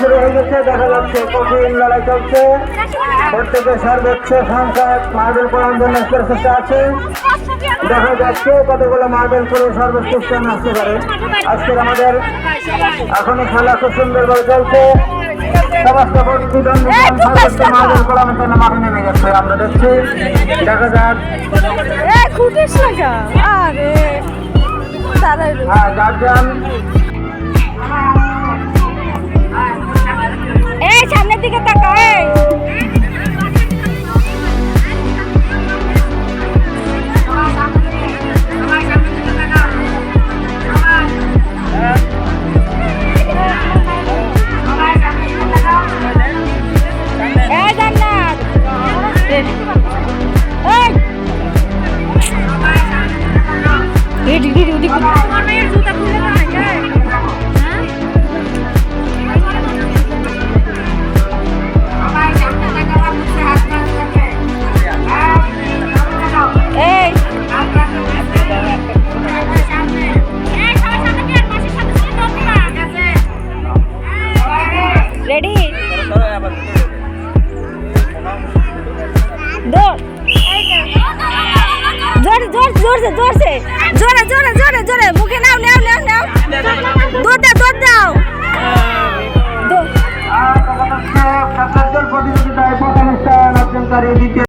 শুরু হয়ে গেছে, দেখা যাচ্ছে কঠিন লড়াই চলছে। প্রত্যেকের সর্বোচ্চ সংখ্যক মার্বেল করার জন্য চেষ্টা আছে। দেখা যাচ্ছে কতগুলো মার্বেল করে সর্বোচ্চ স্থানে আসতে পারে। আজকের আমাদের এখনো খেলা খুব সুন্দরভাবে চলছে। সমস্ত প্রতিদ্বন্দ্বীগণ সর্বোচ্চ মার্বেল করানোর জন্য মাঠে নেমে গেছে। আমরা দেখছি, দেখা যাক। হ্যাঁ, গার্জিয়ান সামনের দিকে তাকা। রেডি জোরে জোরে জোরে জোরে জোরে জোরে জোরে জোরে মুখে নাও নাও নাও নাও দুধ দাও প্রতিযোগিতায় প্রথম স্থান অর্জনকারী দ্বিতীয়